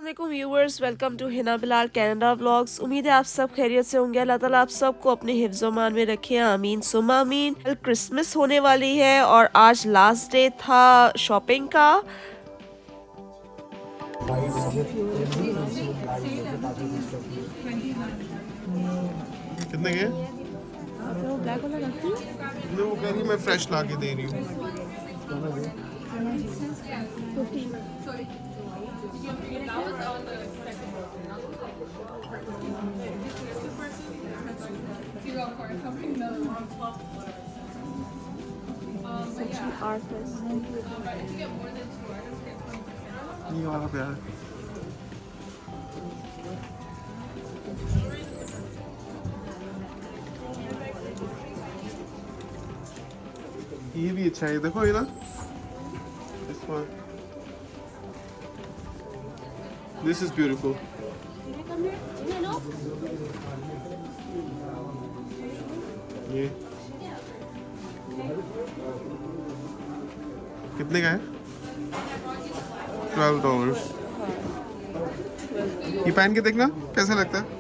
अस्सलाम viewers, welcome to Hina Bilal Canada vlogs. उम्मीद है आप सब खैरियत से होंगे। अल्लाह ताला आप सबको अपने हिफ्ज़-ओ-मान में रखे, आमीन सुम्मा आमीन। कल क्रिसमस होने वाली है और आज लास्ट डे था शॉपिंग का। कितने के? तो ब्लैक वाला रखती हूँ। मैं वो कह रही मैं फ्रेश ला के दे रही हूँ। ये वाला प्यार ये भी अच्छा है, देखो ये ना दिस इज ब्यूटीफुल। ये कितने का है? $12। ये पहन के देखना कैसा लगता है।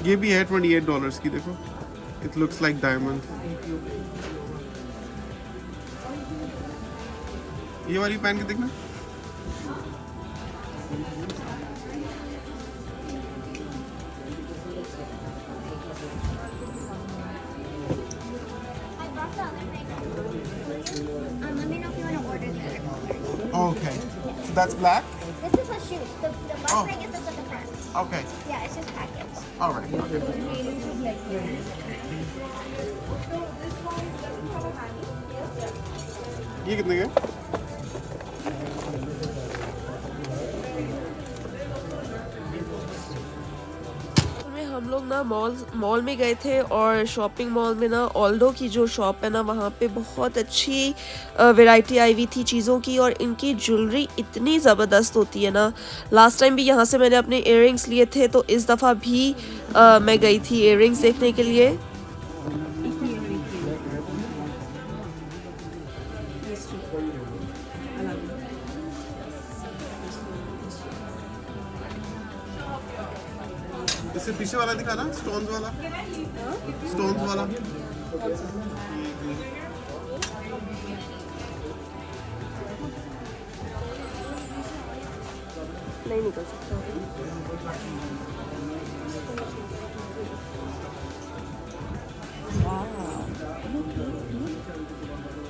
ये भी है $28 की, देखो इट लुक्स लाइक डायमंड। ये वाली पहन के देखना। Let me know if you want to order the other color. Okay, so that's black. This is the shoes. The black Oh. leg is just at the front. Okay, Yeah, it's just packaged. all right. Okay. ये कितने के? में हम लोग ना mall में गए थे और शॉपिंग मॉल में ना ऑल्डो की जो शॉप है ना, वहाँ पे बहुत अच्छी वैरायटी आई हुई थी चीज़ों की। और इनकी ज्वेलरी इतनी ज़बरदस्त होती है ना। लास्ट टाइम भी यहाँ से मैंने अपने इयररिंग्स लिए थे, तो इस दफ़ा भी मैं गई थी इयररिंग्स देखने के लिए। इससे पीछे वाला दिखाना, स्टोन्स वाला। स्टोन्स वाला नहीं निकल सकता।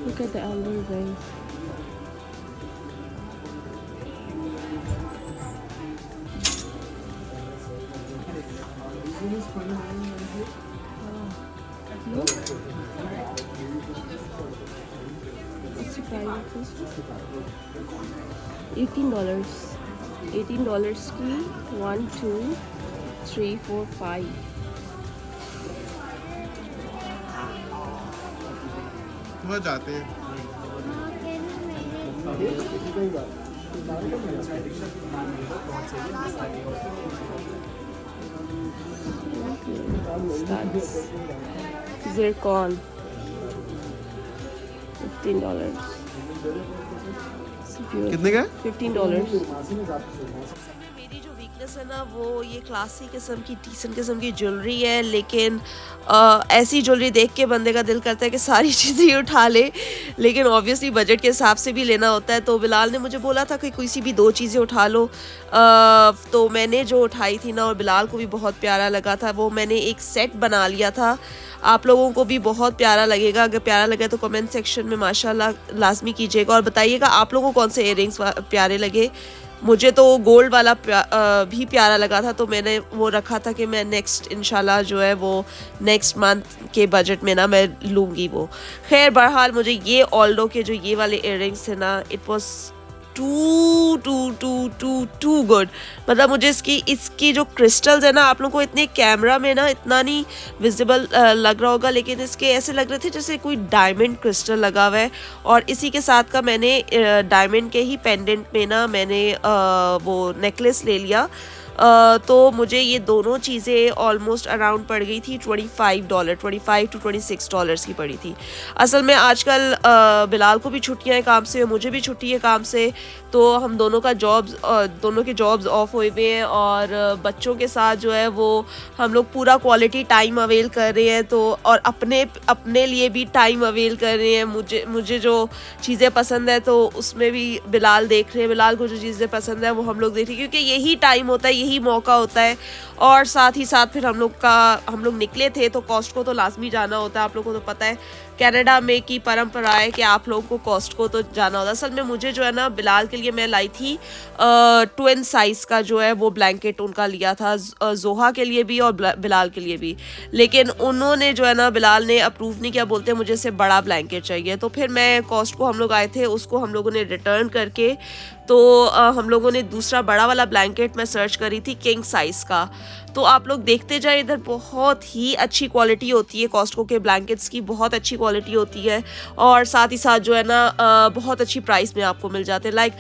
Look at the elbow ring. $18 की 1 2 3 4 5 वहाँ जाते हैं। Zircon $15 कितने का? $15। मेरी जो वीकनेस है ना, वो ये क्लासी किस्म की डिसेंट किस्म की ज्वेलरी है। लेकिन ऐसी ज्वेलरी देख के बंदे का दिल करता है कि सारी चीज़ें ही उठा ले, लेकिन ऑब्वियसली बजट के हिसाब से भी लेना होता है। तो बिलाल ने मुझे बोला था कि कोई सी भी 2 चीज़ें उठा लो। तो मैंने जो उठाई थी ना, और बिलाल को भी बहुत प्यारा लगा था, वो मैंने एक सेट बना लिया था। आप लोगों को भी बहुत प्यारा लगेगा। अगर प्यारा लगे तो कमेंट सेक्शन में माशाल्लाह लाजमी कीजिएगा और बताइएगा आप लोगों को कौन से इयररिंग्स प्यारे लगे। मुझे तो गोल्ड वाला भी प्यारा लगा था, तो मैंने वो रखा था कि मैं नेक्स्ट इंशाल्लाह जो है वो नेक्स्ट मंथ के बजट में ना मैं लूँगी वो। खैर बहरहाल मुझे ये ऑल्डो के जो ये वाले इयररिंग्स थे ना, इट वाज टू गुड। मतलब मुझे इसकी जो क्रिस्टल्स है ना, आप लोगों को इतने कैमरा में ना इतना नहीं विजिबल लग रहा होगा, लेकिन इसके ऐसे लग रहे थे जैसे कोई डायमंड क्रिस्टल लगा हुआ है। और इसी के साथ का मैंने डायमंड के ही पेंडेंट में ना मैंने वो नेकलेस ले लिया। तो मुझे ये दोनों चीज़ें ऑलमोस्ट अराउंड पड़ गई थी $25, 25 to $26 की पड़ी थी। असल में आजकल बिलाल को भी छुट्टियां हैं काम से, मुझे भी छुट्टी है काम से, तो हम दोनों के जॉब्स ऑफ हुए हुए हैं और बच्चों के साथ जो है वो हम लोग पूरा क्वालिटी टाइम अवेल कर रहे हैं। तो और अपने लिए भी टाइम अवेल कर रहे हैं। मुझे जो चीज़ें पसंद है तो उसमें भी बिलाल देख रहे हैं, बिलाल को जो चीज़ें पसंद है वो हम लोग देख रहे हैं, क्योंकि यही टाइम होता है, यही मौका होता है। और साथ ही साथ फिर हम लोग निकले थे तो कॉस्टको तो लाजमी जाना होता है। आप लोगों को तो पता है कनाडा में की परंपरा है कि आप लोगों को कॉस्टको तो जाना होता है। असल में मुझे जो है ना बिलाल के लिए मैं लाई थी ट्विन साइज़ का जो है वो ब्लैंकेट उनका लिया था, जोहा के लिए भी और बिलाल के लिए भी। लेकिन उन्होंने जो है ना, बिलाल ने अप्रूव नहीं किया, बोलते मुझे से बड़ा ब्लैंकेट चाहिए। तो फिर मैं कॉस्टको हम लोग आए थे, उसको हम लोगों ने रिटर्न करके तो हम लोगों ने दूसरा बड़ा वाला ब्लैंकेट मैं सर्च करी थी किंग साइज़ का। तो आप लोग देखते जाए, इधर बहुत ही अच्छी क्वालिटी होती है, कॉस्टको के ब्लैंकेट्स की बहुत अच्छी क्वालिटी होती है। और साथ ही साथ जो है ना बहुत अच्छी प्राइस में आपको मिल जाते हैं। लाइक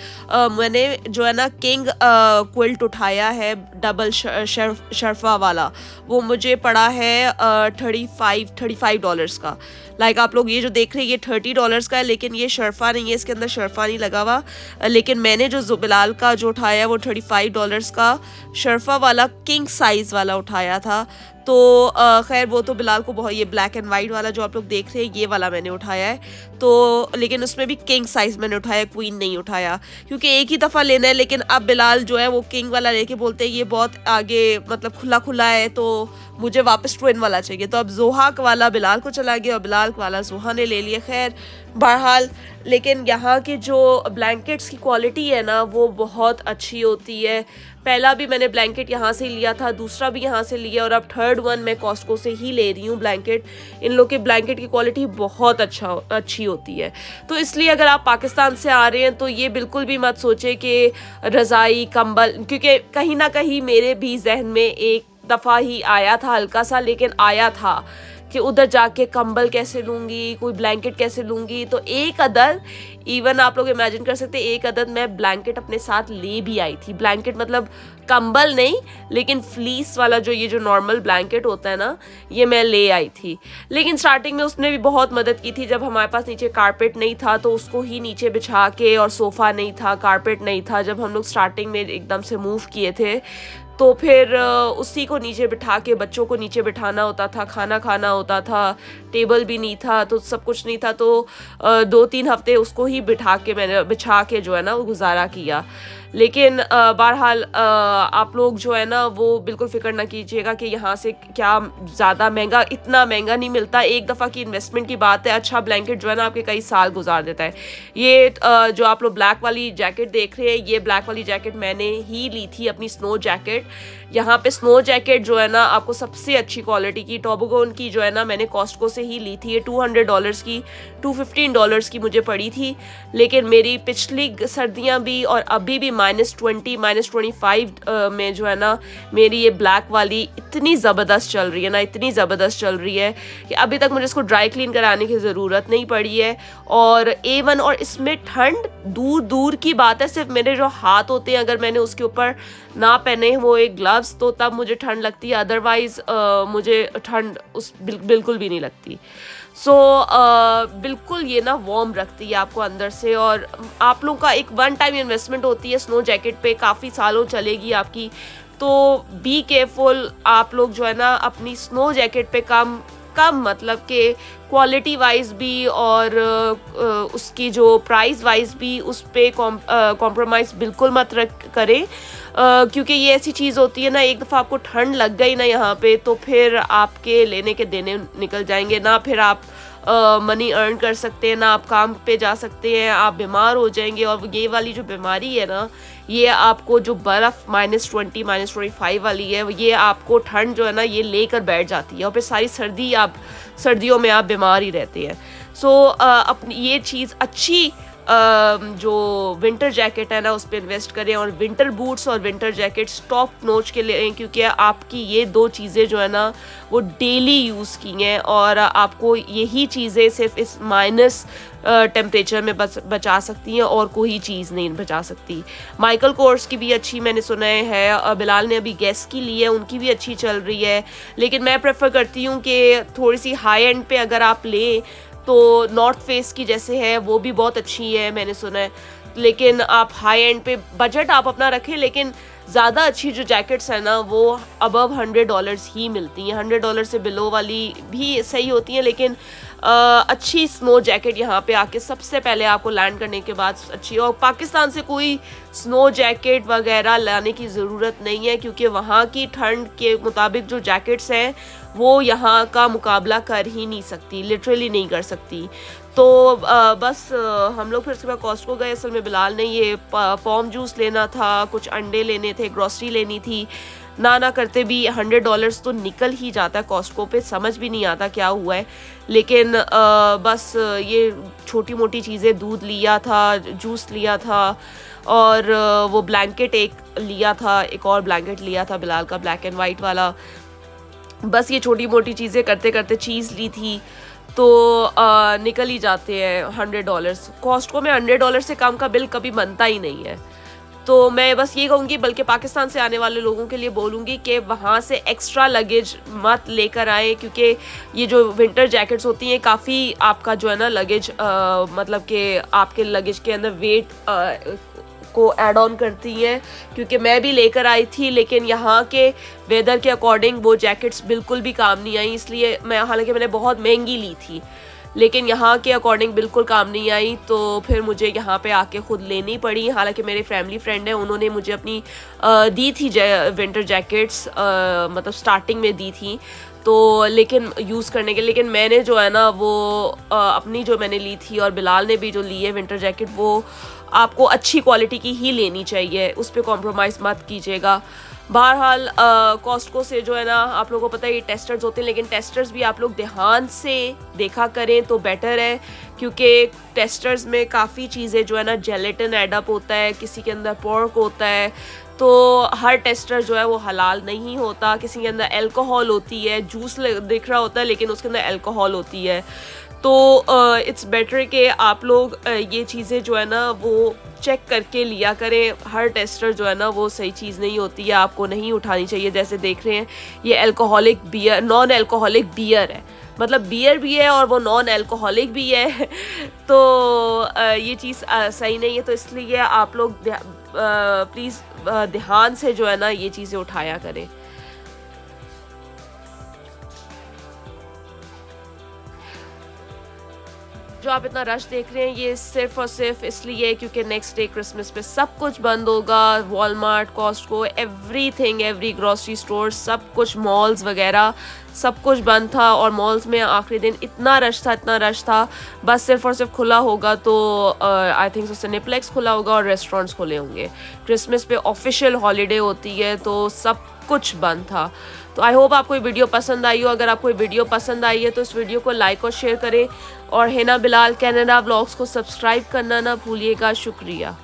मैंने जो है ना किंग क्विल्ट उठाया है डबल शर्फा वाला, वो मुझे पड़ा है $35 का। लाइक आप लोग ये जो देख रहे हैं ये $30 का है, लेकिन ये शर्फा नहीं है, इसके अंदर शर्फा नहीं लगा हुआ। लेकिन मैंने जो बिलाल का जो उठाया वो $35 का शर्फा वाला किंग साइज़ वाला उठाया था। तो खैर वो तो बिलाल को बहुत, ये ब्लैक एंड वाइट वाला जो आप लोग देख रहे हैं ये वाला मैंने उठाया है। तो लेकिन उसमें भी किंग साइज़ मैंने उठाया, क्वीन नहीं उठाया, क्योंकि एक ही दफ़ा लेना है। लेकिन अब बिलाल जो है वो किंग वाला लेके बोलते हैं ये बहुत आगे मतलब खुला खुला है, तो मुझे वापस ट्विन वाला चाहिए। तो अब जोहा वाला बिलाल को चला गया और बिलाल वाला जोहा ने ले लिया। खैर बहरहाल, लेकिन यहाँ की जो ब्लैंकेट्स की क्वालिटी है ना वो बहुत अच्छी होती है। पहला भी मैंने ब्लैंकेट यहाँ से लिया था, दूसरा भी यहाँ से लिया, और अब थर्ड वन मैं कॉस्टको से ही ले रही हूँ ब्लैंकेट। इन लोग के ब्लैंकेट की क्वालिटी बहुत अच्छी होती है। तो इसलिए अगर आप पाकिस्तान से आ रहे हैं तो ये बिल्कुल भी मत सोचे कि रज़ाई कंबल, क्योंकि कहीं ना कहीं मेरे भी जहन में एक दफ़ा ही आया था हल्का सा, लेकिन आया था कि उधर जाके कंबल कैसे लूँगी, कोई ब्लैंकेट कैसे लूँगी। तो एक अदद, इवन आप लोग इमेजिन कर सकते हैं, एक अदद मैं ब्लैंकेट अपने साथ ले भी आई थी। ब्लैंकेट मतलब कंबल नहीं, लेकिन फ्लीस वाला ये जो नॉर्मल ब्लैंकेट होता है ना, ये मैं ले आई थी। लेकिन स्टार्टिंग में उसने भी बहुत मदद की थी। जब हमारे पास नीचे कारपेट नहीं था तो उसको ही नीचे बिछा के, और सोफ़ा नहीं था, कारपेट नहीं था, जब हम लोग स्टार्टिंग में एकदम से मूव किए थे तो फिर उसी को नीचे बिठा के बच्चों को नीचे बिठाना होता था, खाना खाना होता था, टेबल भी नहीं था, तो सब कुछ नहीं था। तो 2-3 हफ्ते उसको ही मैंने बिछा के जो है ना वो गुजारा किया। लेकिन बहरहाल आप लोग जो है ना वो बिल्कुल फ़िक्र ना कीजिएगा कि यहाँ से क्या ज़्यादा महंगा, इतना महंगा नहीं मिलता। एक दफ़ा की इन्वेस्टमेंट की बात है। अच्छा ब्लैंकेट जो है ना आपके कई साल गुजार देता है। ये जो आप लोग ब्लैक वाली जैकेट देख रहे हैं, ये ब्लैक वाली जैकेट मैंने ही ली थी, अपनी स्नो जैकेट। यहाँ पे स्नो जैकेट जो है ना आपको सबसे अच्छी क्वालिटी की टोबोगोन की जो है ना मैंने कॉस्टको से ही ली थी। ये $200 की, $215 की मुझे पड़ी थी। लेकिन मेरी पिछली सर्दियाँ भी और अभी भी -20, -25 में जो है ना मेरी ये ब्लैक वाली इतनी ज़बरदस्त चल रही है ना, इतनी ज़बरदस्त चल रही है कि अभी तक मुझे इसको ड्राई क्लीन कराने की ज़रूरत नहीं पड़ी है। और A1, और इसमें ठंड दूर दूर की बात है, सिर्फ मेरे जो हाथ होते हैं अगर मैंने उसके ऊपर ना पहने वो एक ग्लव्स तो तब मुझे ठंड लगती है, अदरवाइज़ मुझे ठंड बिल्कुल भी नहीं लगती। सो बिल्कुल ये ना वार्म रखती है आपको अंदर से। और आप लोगों का एक वन टाइम इन्वेस्टमेंट होती है स्नो जैकेट पे, काफ़ी सालों चलेगी आपकी। तो बी केयरफुल आप लोग जो है ना अपनी स्नो जैकेट पे कम मतलब कि क्वालिटी वाइज भी और उसकी जो प्राइस वाइज भी उस पर कॉम्प्रोमाइज़ बिल्कुल मत करें। क्योंकि ये ऐसी चीज़ होती है ना, एक दफ़ा आपको ठंड लग गई ना यहाँ पे तो फिर आपके लेने के देने निकल जाएंगे ना, फिर आप मनी अर्न कर सकते हैं ना, आप काम पे जा सकते हैं, आप बीमार हो जाएंगे। और ये वाली जो बीमारी है ना, ये आपको जो बर्फ़ -20, -25 वाली है, ये आपको ठंड जो है ना ये लेकर बैठ जाती है और फिर सारी सर्दियों में आप बीमार ही रहते हैं। सो अपनी ये चीज़ अच्छी जो विंटर जैकेट है ना उस पर इन्वेस्ट करें, और विंटर बूट्स और विंटर जैकेट्स टॉप नॉच के लें, क्योंकि आपकी ये दो चीज़ें जो है ना वो डेली यूज़ की हैं, और आपको यही चीज़ें सिर्फ इस माइनस टेम्परेचर में बचा सकती हैं, और कोई चीज़ नहीं बचा सकती। माइकल कोर्स की भी अच्छी मैंने सुना है, बिलाल ने अभी गेस की ली है, उनकी भी अच्छी चल रही है, लेकिन मैं प्रेफर करती हूँ कि थोड़ी सी हाई एंड पे अगर आप लें तो नॉर्थ फेस की जैसे है वो भी बहुत अच्छी है मैंने सुना है, लेकिन आप हाई एंड पे बजट आप अपना रखें, लेकिन ज़्यादा अच्छी जो जैकेट्स हैं ना वो अबव $100 ही मिलती हैं। $100 से बिलो वाली भी सही होती हैं, लेकिन अच्छी स्नो जैकेट यहाँ पे आके सबसे पहले आपको लैंड करने के बाद अच्छी, और पाकिस्तान से कोई स्नो जैकेट वगैरह लाने की ज़रूरत नहीं है, क्योंकि वहाँ की ठंड के मुताबिक जो जैकेट्स हैं वो यहाँ का मुकाबला कर ही नहीं सकती, लिटरली नहीं कर सकती। तो बस हम लोग फिर उसके बाद कॉस्टको गए। असल में बिलाल ने ये पॉम जूस लेना था, कुछ अंडे लेने थे, ग्रॉसरी लेनी थी, ना करते भी $100 तो निकल ही जाता है कॉस्टको पे, समझ भी नहीं आता क्या हुआ है। लेकिन बस ये छोटी मोटी चीज़ें, दूध लिया था, जूस लिया था, और वो ब्लैंकेट एक लिया था, एक और ब्लैंकेट लिया था बिलाल का ब्लैक एंड वाइट वाला। बस ये छोटी मोटी चीज़ें करते करते चीज़ ली थी, तो निकल ही जाते हैं $100। कॉस्टको में $100 से कम का बिल कभी बनता ही नहीं है। तो मैं बस ये कहूँगी, बल्कि पाकिस्तान से आने वाले लोगों के लिए बोलूँगी कि वहाँ से एक्स्ट्रा लगेज मत लेकर आएँ, क्योंकि ये जो विंटर जैकेट्स होती हैं काफ़ी आपका जो है ना लगेज, मतलब कि आपके लगेज के अंदर वेट को ऐड ऑन करती हैं, क्योंकि मैं भी लेकर आई थी, लेकिन यहाँ के वेदर के अकॉर्डिंग वो जैकेट्स बिल्कुल भी काम नहीं आई, इसलिए हालांकि मैंने बहुत महंगी ली थी, लेकिन यहाँ के अकॉर्डिंग बिल्कुल काम नहीं आई, तो फिर मुझे यहाँ पे आके ख़ुद लेनी पड़ी। हालांकि मेरे फैमिली फ्रेंड हैं, उन्होंने मुझे अपनी दी थी विंटर जैकेट्स, मतलब स्टार्टिंग में दी थी, तो लेकिन यूज़ करने के, लेकिन मैंने जो है ना वो अपनी जो मैंने ली थी, और बिलाल ने भी जो ली है विंटर जैकेट, वो आपको अच्छी क्वालिटी की ही लेनी चाहिए, उस पर कॉम्प्रोमाइज़ मत कीजिएगा। बहरहाल कॉस्टको से जो है ना, आप लोगों को पता है ये टेस्टर्स होते हैं, लेकिन टेस्टर्स भी आप लोग ध्यान से देखा करें तो बेटर है, क्योंकि टेस्टर्स में काफ़ी चीज़ें जो है ना, जेलेटिन एडअप होता है, किसी के अंदर पोर्क होता है, तो हर टेस्टर जो है वो हलाल नहीं होता, किसी के अंदर अल्कोहल होती है, जूस दिख रहा होता है लेकिन उसके अंदर अल्कोहल होती है। तो इट्स बेटर कि आप लोग ये चीज़ें जो है ना वो चेक करके लिया करें। हर टेस्टर जो है ना वो सही चीज़ नहीं होती है, आपको नहीं उठानी चाहिए। जैसे देख रहे हैं ये alcoholic beer, non alcoholic beer है, मतलब बियर भी है और वो नॉन अल्कोहलिक भी है तो ये चीज़ सही नहीं है, तो इसलिए आप लोग प्लीज़ ध्यान से जो है ना ये चीज़ें उठाया करें। जो आप इतना रश देख रहे हैं ये सिर्फ और सिर्फ इसलिए क्योंकि नेक्स्ट डे क्रिसमस पे सब कुछ बंद होगा। Walmart, Costco, everything, every grocery store, सब कुछ, मॉल्स वगैरह सब कुछ बंद था। और मॉल्स में आखिरी दिन इतना रश था, बस सिर्फ और सिर्फ खुला होगा तो आई थिंक सिनेप्लेक्स खुला होगा और रेस्टोरेंट्स खुले होंगे। क्रिसमस पे ऑफिशियल हॉलीडे होती है तो सब कुछ बंद था। तो आई होप आपको ये वीडियो पसंद आई हो। अगर आपको ये वीडियो पसंद आई है तो इस वीडियो को लाइक और शेयर करें, और हिना बिलाल कनाडा व्लॉग्स को सब्सक्राइब करना ना भूलिएगा। शुक्रिया।